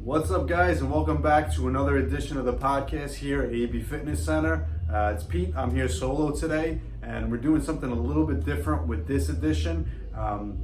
What's up, guys, and welcome back to another edition of the podcast here at AB Fitness Center. It's Pete. I'm here solo today, and we're doing something a little bit different with this edition.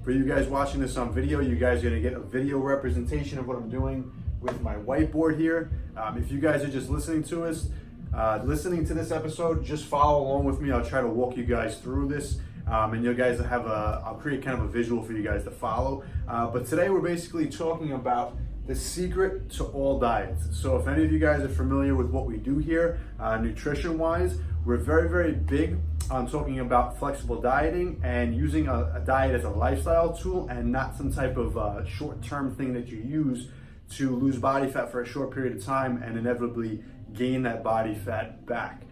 For you guys watching this on video, you guys are going to get a video representation of what I'm doing with my whiteboard here. If you guys are just listening to this episode, just follow along with me. I'll try to walk you guys through this. And you guys have I'll create kind of a visual for you guys to follow. But today we're basically talking about the secret to all diets. So if any of you guys are familiar with what we do here, nutrition-wise, we're very, very big on talking about flexible dieting and using a diet as a lifestyle tool and not some type of short-term thing that you use to lose body fat for a short period of time and inevitably gain that body fat back.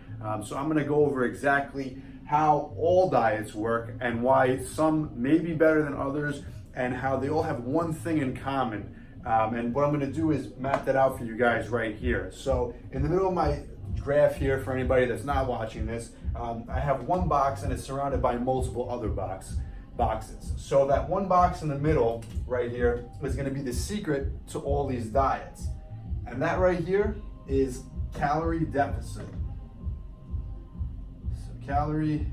So I'm gonna go over exactly how all diets work and why some may be better than others and how they all have one thing in common. And what I'm going to do is map that out for you guys right here. So in the middle of my graph here, for anybody that's not watching this, I have one box and it's surrounded by multiple other boxes. So that one box in the middle right here is going to be the secret to all these diets. And that right here is calorie deficit. So calorie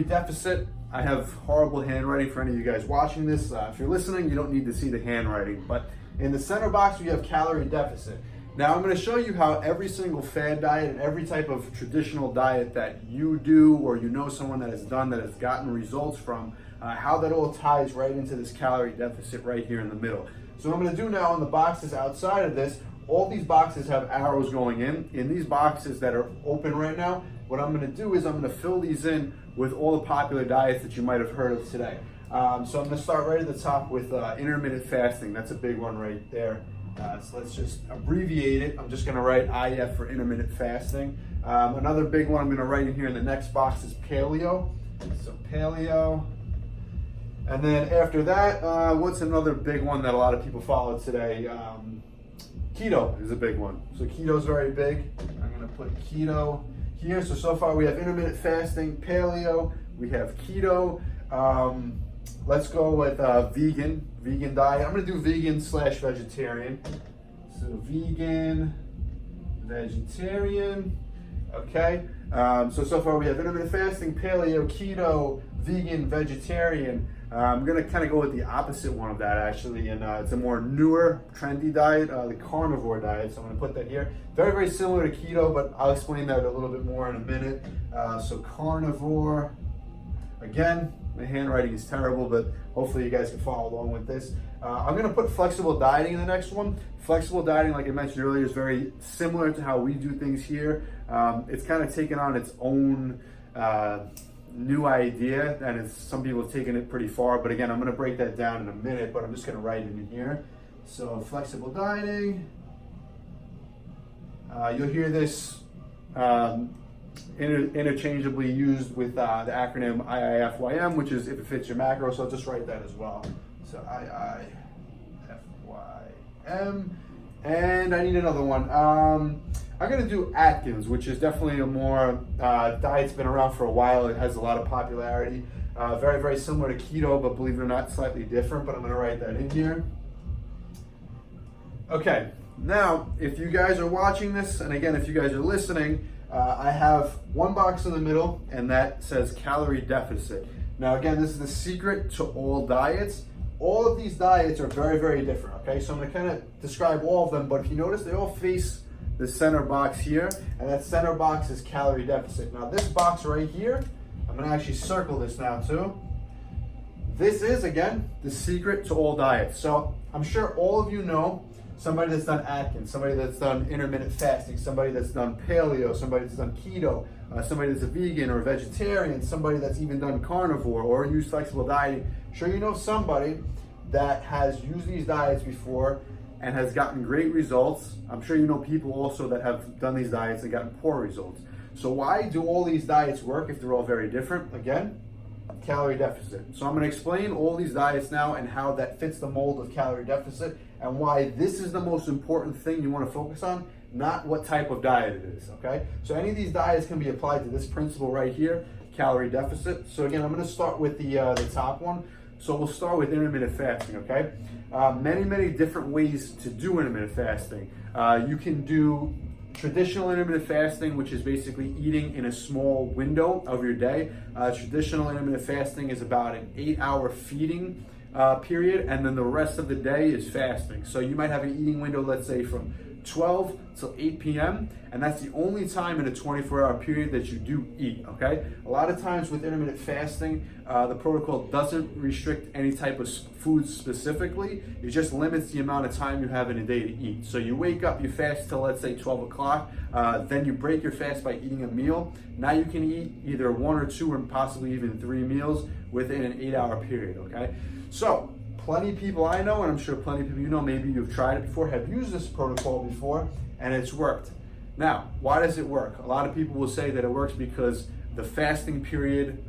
deficit. I have horrible handwriting for any of you guys watching this. If you're listening, you don't need to see the handwriting, but in the center box, we have calorie deficit. Now I'm going to show you how every single fad diet and every type of traditional diet that you do or you know someone that has done that has gotten results from, how that all ties right into this calorie deficit right here in the middle. So what I'm going to do now on the boxes outside of this, all these boxes have arrows going in. In these boxes that are open right now, what I'm going to do is I'm going to fill these in with all the popular diets that you might have heard of today. So I'm going to start right at the top with intermittent fasting. That's a big one right there. So let's just abbreviate it. I'm just going to write IF for intermittent fasting. Another big one I'm going to write in here in the next box is paleo. So paleo. And then after that, what's another big one that a lot of people follow today? Keto is a big one. So keto is very big. I'm going to put keto here. So far we have intermittent fasting, paleo, we have keto. Let's go with vegan diet. I'm going to do vegan/vegetarian. So vegan, vegetarian. Okay. So far we have intermittent fasting, paleo, keto, vegan, vegetarian. I'm going to kind of go with the opposite one of that actually, and it's a more newer, trendy diet, the carnivore diet. So I'm going to put that here. Very, very similar to keto, but I'll explain that a little bit more in a minute. So carnivore, again, my handwriting is terrible, but hopefully you guys can follow along with this. I'm going to put flexible dieting in the next one. Flexible dieting, like I mentioned earlier, is very similar to how we do things here. It's kind of taken on its own new idea, and some people have taken it pretty far, but again, I'm going to break that down in a minute, but I'm just going to write it in here. So flexible dieting, you'll hear this interchangeably used with the acronym IIFYM, which is if it fits your macro, so I'll just write that as well. So IIFYM, and I need another one. I'm going to do Atkins, which is definitely a more, diet's been around for a while. It has a lot of popularity. Very, very similar to keto, but believe it or not, slightly different, but I'm going to write that in here. Okay, now, if you guys are watching this, and again, if you guys are listening, I have one box in the middle, and that says calorie deficit. Now, again, this is the secret to all diets. All of these diets are very, very different, okay? So I'm going to kind of describe all of them, but if you notice, they all face the center box here, and that center box is calorie deficit. Now this box right here, I'm going to actually circle this now too. This is, again, the secret to all diets. So I'm sure all of you know somebody that's done Atkins, somebody that's done intermittent fasting, somebody that's done paleo, somebody that's done keto, somebody that's a vegan or vegetarian, somebody that's even done carnivore or used flexible dieting. Sure, you know somebody that has used these diets before and has gotten great results. I'm sure you know people also that have done these diets and gotten poor results. So why do all these diets work if they're all very different? Again, calorie deficit. So I'm going to explain all these diets now and how that fits the mold of calorie deficit and why this is the most important thing you want to focus on, not what type of diet it is, okay? So any of these diets can be applied to this principle right here, calorie deficit. So again, I'm going to start with the top one. So we'll start with intermittent fasting, okay? Many different ways to do intermittent fasting. You can do traditional intermittent fasting, which is basically eating in a small window of your day. Traditional intermittent fasting is about an 8-hour feeding period, and then the rest of the day is fasting. So you might have an eating window, let's say from 12 till 8 p.m. and that's the only time in a 24-hour period that you do eat, okay? A lot of times with intermittent fasting, the protocol doesn't restrict any type of food specifically. It just limits the amount of time you have in a day to eat. So you wake up, you fast till let's say 12 o'clock, then you break your fast by eating a meal. Now you can eat either 1 or 2 or possibly even 3 meals within an 8-hour period, okay? So plenty of people I know, and I'm sure plenty of people you know, maybe you've tried it before, have used this protocol before, and it's worked. Now, why does it work? A lot of people will say that it works because the fasting period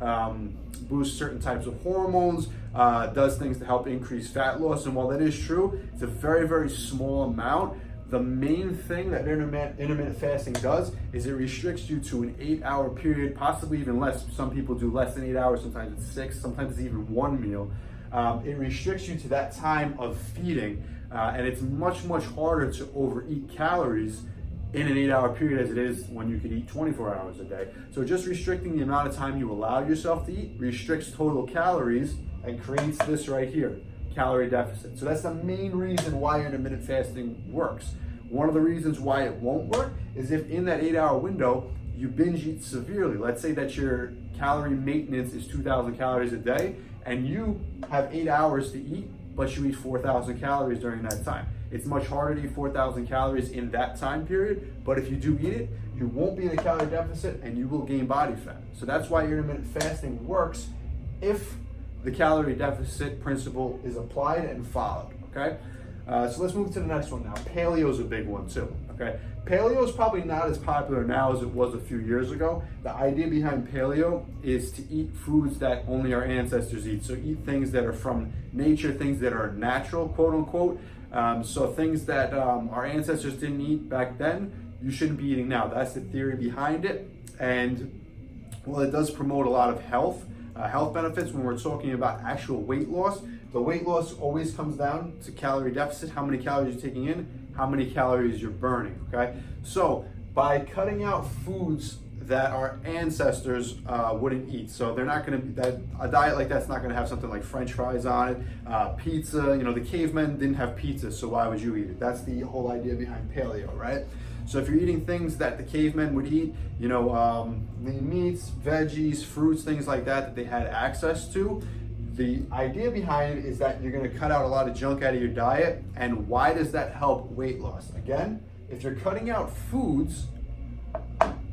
boosts certain types of hormones, does things to help increase fat loss, and while that is true, it's a very small amount. The main thing that intermittent fasting does is it restricts you to an 8-hour period, possibly even less. Some people do less than 8 hours, sometimes it's 6, sometimes it's even 1 meal. It restricts you to that time of feeding, and it's much harder to overeat calories in an 8-hour period as it is when you could eat 24 hours a day. So just restricting the amount of time you allow yourself to eat restricts total calories and creates this right here, calorie deficit. So that's the main reason why intermittent fasting works. One of the reasons why it won't work is if in that 8-hour window you binge eat severely. Let's say that your calorie maintenance is 2,000 calories a day and you have 8 hours to eat, but you eat 4,000 calories during that time. It's much harder to eat 4,000 calories in that time period, but if you do eat it, you won't be in a calorie deficit and you will gain body fat. So that's why intermittent fasting works if the calorie deficit principle is applied and followed, okay? So let's move to the next one now. Paleo is a big one too, okay? Paleo is probably not as popular now as it was a few years ago. The idea behind paleo is to eat foods that only our ancestors eat. So eat things that are from nature, things that are natural, quote unquote. So things that our ancestors didn't eat back then, you shouldn't be eating now. That's the theory behind it. And well, it does promote a lot of health benefits when we're talking about actual weight loss. The weight loss always comes down to calorie deficit, how many calories you're taking in, how many calories you're burning, okay? So by cutting out foods that our ancestors wouldn't eat, so they're not gonna, a diet like that's not gonna have something like French fries on it, pizza, you know, the cavemen didn't have pizza, so why would you eat it? That's the whole idea behind paleo, right? So if you're eating things that the cavemen would eat, you know, lean meats, veggies, fruits, things like that that they had access to, the idea behind it is that you're gonna cut out a lot of junk out of your diet. And why does that help weight loss? Again, if you're cutting out foods,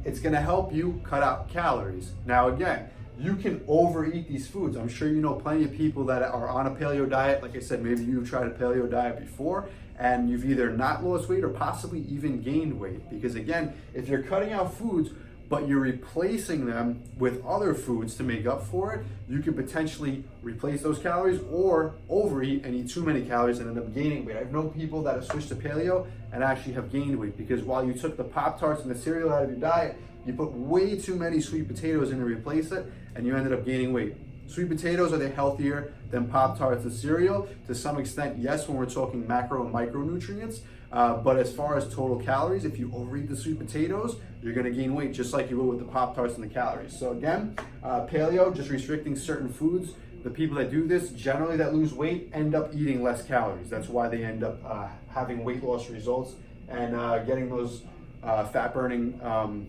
it's gonna help you cut out calories. Now again, you can overeat these foods. I'm sure you know plenty of people that are on a paleo diet. Like I said, maybe you've tried a paleo diet before and you've either not lost weight or possibly even gained weight. Because again, if you're cutting out foods, but you're replacing them with other foods to make up for it, you can potentially replace those calories or overeat and eat too many calories and end up gaining weight. I've known people that have switched to paleo and actually have gained weight because while you took the Pop-Tarts and the cereal out of your diet, you put way too many sweet potatoes in to replace it and you ended up gaining weight. Sweet potatoes, are they healthier than Pop-Tarts and cereal? To some extent, yes, when we're talking macro and micronutrients. But as far as total calories, if you overeat the sweet potatoes, you're gonna gain weight just like you will with the Pop-Tarts and the calories. So again, paleo, just restricting certain foods. The people that do this, generally that lose weight, end up eating less calories. That's why they end up having weight loss results and getting those fat burning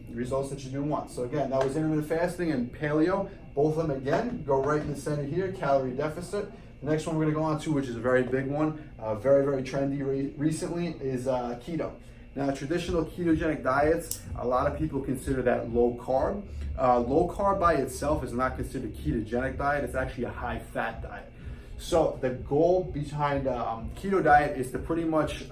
results that you do want. So again, that was intermittent fasting and paleo. Both of them, again, go right in the center here, calorie deficit. The next one we're gonna go on to, which is a very big one, very trendy recently, is keto. Now, traditional ketogenic diets, a lot of people consider that low carb. Low carb by itself is not considered a ketogenic diet, it's actually a high fat diet. So the goal behind keto diet is to pretty much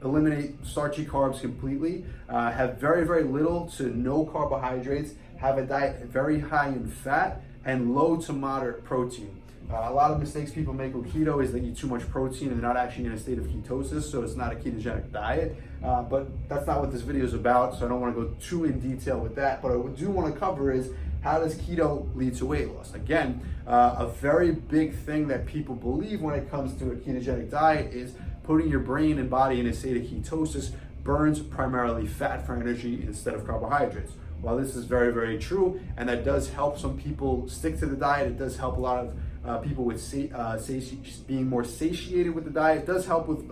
eliminate starchy carbs completely, have very little to no carbohydrates, have a diet very high in fat and low to moderate protein. A lot of mistakes people make with keto is they eat too much protein and they're not actually in a state of ketosis, so it's not a ketogenic diet. But that's not what this video is about, so I don't want to go too in detail with that. But what I do want to cover is how does keto lead to weight loss? Again, a very big thing that people believe when it comes to a ketogenic diet is putting your brain and body in a state of ketosis burns primarily fat for energy instead of carbohydrates. While this is very, very true, and that does help some people stick to the diet, it does help a lot of people with being more satiated with the diet. It does help with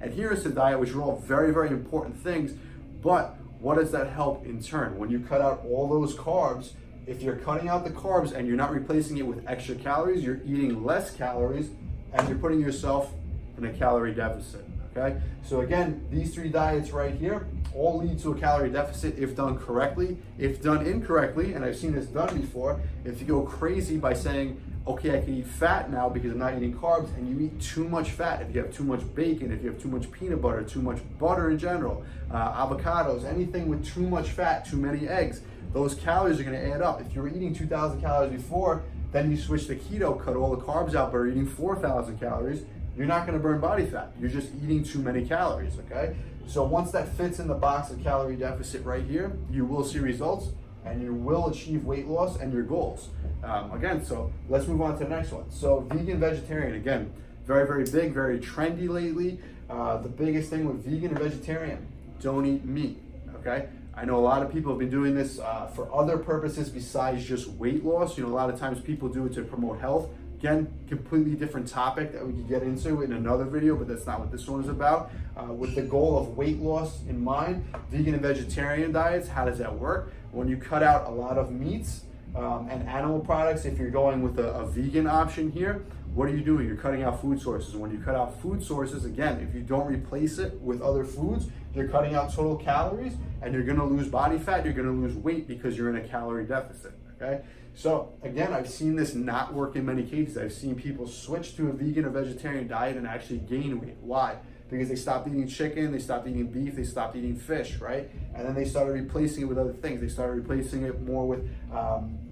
adherence to the diet, which are all very, very important things. But what does that help in turn? When you cut out all those carbs, if you're cutting out the carbs and you're not replacing it with extra calories, you're eating less calories and you're putting yourself in a calorie deficit, okay? So again, these 3 diets right here all lead to a calorie deficit if done correctly. If done incorrectly, and I've seen this done before, if you go crazy by saying, okay, I can eat fat now because I'm not eating carbs, and you eat too much fat, if you have too much bacon, if you have too much peanut butter, too much butter in general, avocados, anything with too much fat, too many eggs, those calories are gonna add up. If you were eating 2,000 calories before, then you switch to keto, cut all the carbs out, but are eating 4,000 calories, you're not gonna burn body fat. You're just eating too many calories, okay? So once that fits in the box of calorie deficit right here, you will see results and you will achieve weight loss and your goals. Again, so let's move on to the next one. So vegan, vegetarian, again, very, very big, very trendy lately. The biggest thing with vegan and vegetarian, don't eat meat, okay? I know a lot of people have been doing this for other purposes besides just weight loss. You know, a lot of times people do it to promote health. Again, completely different topic that we could get into in another video, but that's not what this one is about. With the goal of weight loss in mind, vegan and vegetarian diets, how does that work? When you cut out a lot of meats and animal products, if you're going with a vegan option here, what are you doing? You're cutting out food sources. When you cut out food sources, again, if you don't replace it with other foods, you're cutting out total calories and you're gonna lose body fat, you're gonna lose weight because you're in a calorie deficit, okay? So again, I've seen this not work in many cases. I've seen people switch to a vegan or vegetarian diet and actually gain weight. Why? Because they stopped eating chicken, they stopped eating beef, they stopped eating fish, right? And then they started replacing it with other things. They started replacing it more with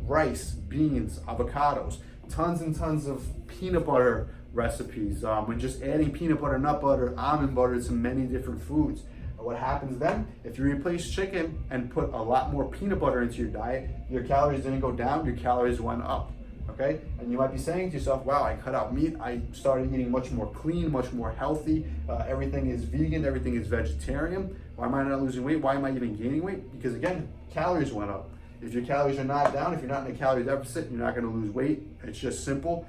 rice, beans, avocados, tons and tons of peanut butter recipes, and just adding peanut butter, nut butter, almond butter to many different foods. What happens then, if you replace chicken and put a lot more peanut butter into your diet, your calories didn't go down, your calories went up, okay? And you might be saying to yourself, wow, I cut out meat, I started eating much more clean, much more healthy, everything is vegan, everything is vegetarian. Why am I not losing weight? Why am I even gaining weight? Because again, calories went up. If your calories are not down, if you're not in a calorie deficit, you're not gonna lose weight. It's just simple.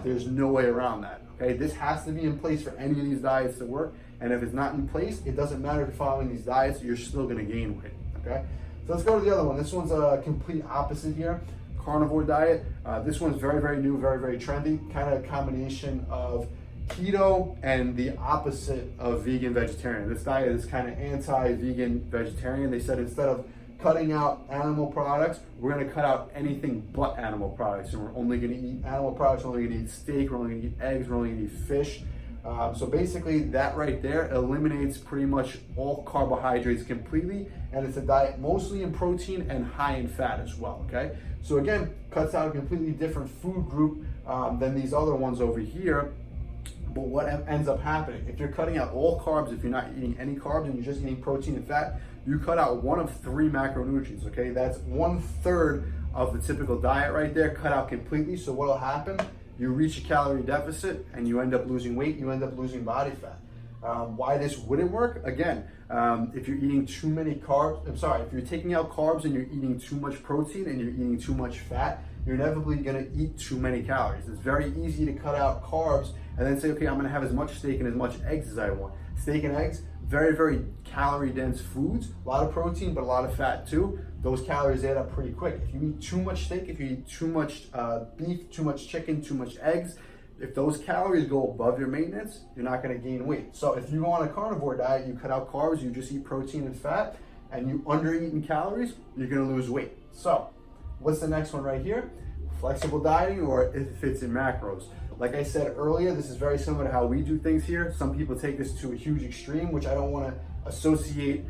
There's no way around that, okay? This has to be in place for any of these diets to work. And if it's not in place, it doesn't matter if you're following these diets, you're still gonna gain weight, okay? So let's go to the other one. This one's a complete opposite here, carnivore diet. This one's very, very new, very, very trendy, kind of a combination of keto and the opposite of vegan vegetarian. This diet is kind of anti-vegan vegetarian. They said instead of cutting out animal products, we're gonna cut out anything but animal products. And we're only gonna eat animal products, we're only gonna eat steak, we're only gonna eat eggs, we're only gonna eat fish. So basically that right there eliminates pretty much all carbohydrates completely, and it's a diet mostly in protein and high in fat as well, okay? So again, cuts out a completely different food group than these other ones over here. But what ends up happening, if you're cutting out all carbs, if you're not eating any carbs and you're just eating protein and fat, you cut out one of 3 macronutrients, okay? That's 1/3 of the typical diet right there, cut out completely. So what'll happen? You reach a calorie deficit and you end up losing weight, you end up losing body fat. Why this wouldn't work? Again, if you're eating too many carbs, if you're taking out carbs and you're eating too much protein and you're eating too much fat, you're inevitably gonna eat too many calories. It's very easy to cut out carbs and then say, okay, I'm gonna have as much steak and as much eggs as I want. Steak and eggs, very, very calorie dense foods, a lot of protein, but a lot of fat too. Those calories add up pretty quick. If you eat too much steak, if you eat too much beef, too much chicken, too much eggs, if those calories go above your maintenance, you're not gonna gain weight. So if you go on a carnivore diet, you cut out carbs, you just eat protein and fat, and you under-eat in calories, you're gonna lose weight. So what's the next one right here? Flexible dieting, or if it fits in macros. Like I said earlier, this is very similar to how we do things here. Some people take this to a huge extreme, which I don't wanna associate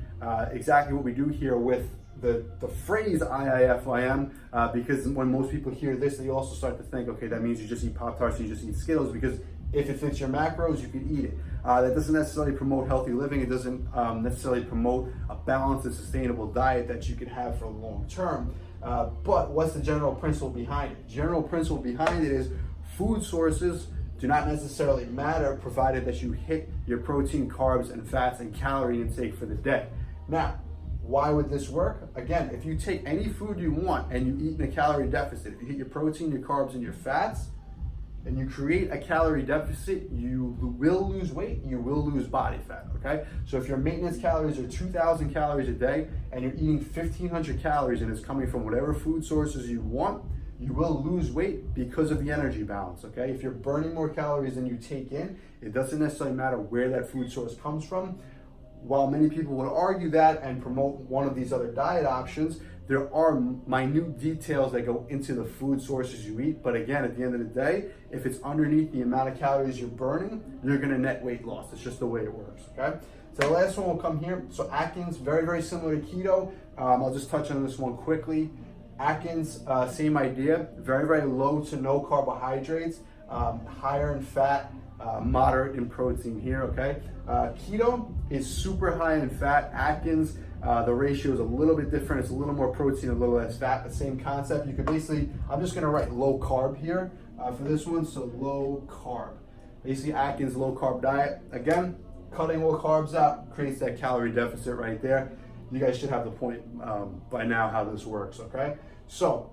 exactly what we do here with the phrase IIFYM, because when most people hear this, they also start to think, okay, that means you just eat Pop-Tarts and you just eat Skittles, because if it fits your macros, you can eat it. That doesn't necessarily promote healthy living. It doesn't necessarily promote a balanced and sustainable diet that you could have for the long term. But what's the general principle behind it? General principle behind it is food sources do not necessarily matter provided that you hit your protein, carbs, and fats and calorie intake for the day. Now, why would this work? Again, if you take any food you want and you eat in a calorie deficit, if you hit your protein, your carbs, and your fats, and you create a calorie deficit, you will lose weight, you will lose body fat, okay? So if your maintenance calories are 2,000 calories a day and you're eating 1,500 calories and it's coming from whatever food sources you want, you will lose weight because of the energy balance, okay? If you're burning more calories than you take in, it doesn't necessarily matter where that food source comes from. While many people would argue that and promote one of these other diet options, there are minute details that go into the food sources you eat. But again, at the end of the day, if it's underneath the amount of calories you're burning, you're gonna net weight loss. It's just the way it works, okay? So the last one will come here. So Atkins, very, very similar to keto. I'll just touch on this one quickly. Atkins, same idea, very, very low to no carbohydrates, higher in fat, moderate in protein here, okay? Keto is super high in fat. Atkins, the ratio is a little bit different. It's a little more protein, a little less fat, the same concept. You could basically, I'm just gonna write low carb here for this one, so low carb. Basically Atkins low carb diet. Again, cutting all carbs out creates that calorie deficit right there. You guys should have the point by now how this works, okay? So,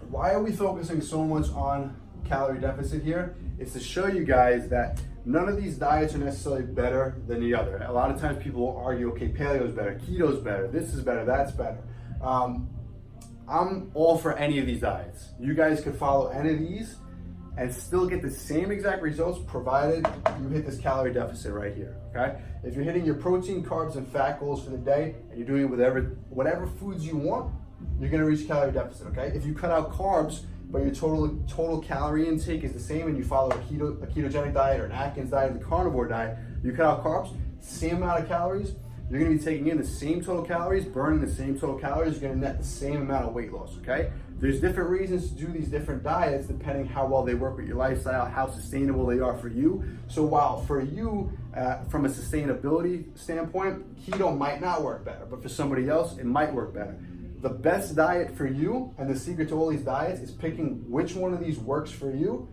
why are we focusing so much on calorie deficit here? It's to show you guys that none of these diets are necessarily better than the other. A lot of times people will argue, okay, paleo is better, keto is better, this is better, that's better. I'm all for any of these diets. You guys could follow any of these and still get the same exact results provided you hit this calorie deficit right here, okay? If you're hitting your protein, carbs, and fat goals for the day, and you're doing it with whatever foods you want, you're gonna reach calorie deficit, okay? If you cut out carbs, but your total calorie intake is the same and you follow a ketogenic diet or an Atkins diet, the carnivore diet, you cut out carbs, same amount of calories, you're gonna be taking in the same total calories, burning the same total calories, you're gonna net the same amount of weight loss, okay? There's different reasons to do these different diets depending how well they work with your lifestyle, how sustainable they are for you. So while for you, from a sustainability standpoint, keto might not work better, but for somebody else, it might work better. The best diet for you, and the secret to all these diets, is picking which one of these works for you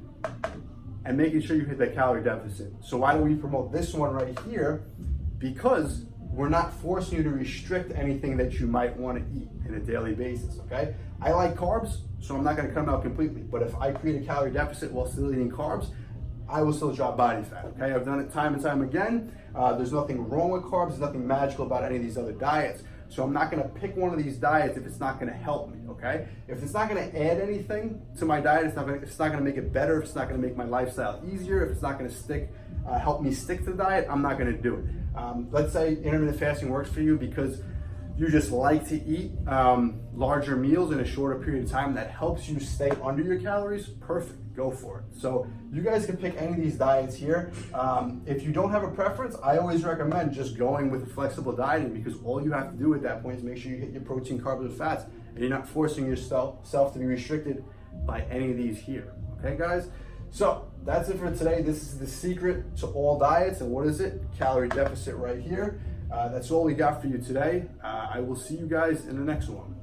and making sure you hit that calorie deficit. So why do we promote this one right here? Because we're not forcing you to restrict anything that you might want to eat on a daily basis, okay? I like carbs, so I'm not gonna cut them out completely, but if I create a calorie deficit while still eating carbs, I will still drop body fat, okay? I've done it time and time again. There's nothing wrong with carbs, there's nothing magical about any of these other diets. So I'm not gonna pick one of these diets if it's not gonna help me, okay? If it's not gonna add anything to my diet, it's not gonna make it better, if it's not gonna make my lifestyle easier, if it's not gonna help me stick to the diet, I'm not gonna do it. Let's say intermittent fasting works for you because you just like to eat larger meals in a shorter period of time that helps you stay under your calories, perfect, go for it. So you guys can pick any of these diets here. If you don't have a preference, I always recommend just going with flexible dieting because all you have to do at that point is make sure you hit your protein, carbs, and fats, and you're not forcing yourself to be restricted by any of these here, okay guys? So that's it for today. This is the secret to all diets, and what is it? Calorie deficit right here. That's all we got for you today. I will see you guys in the next one.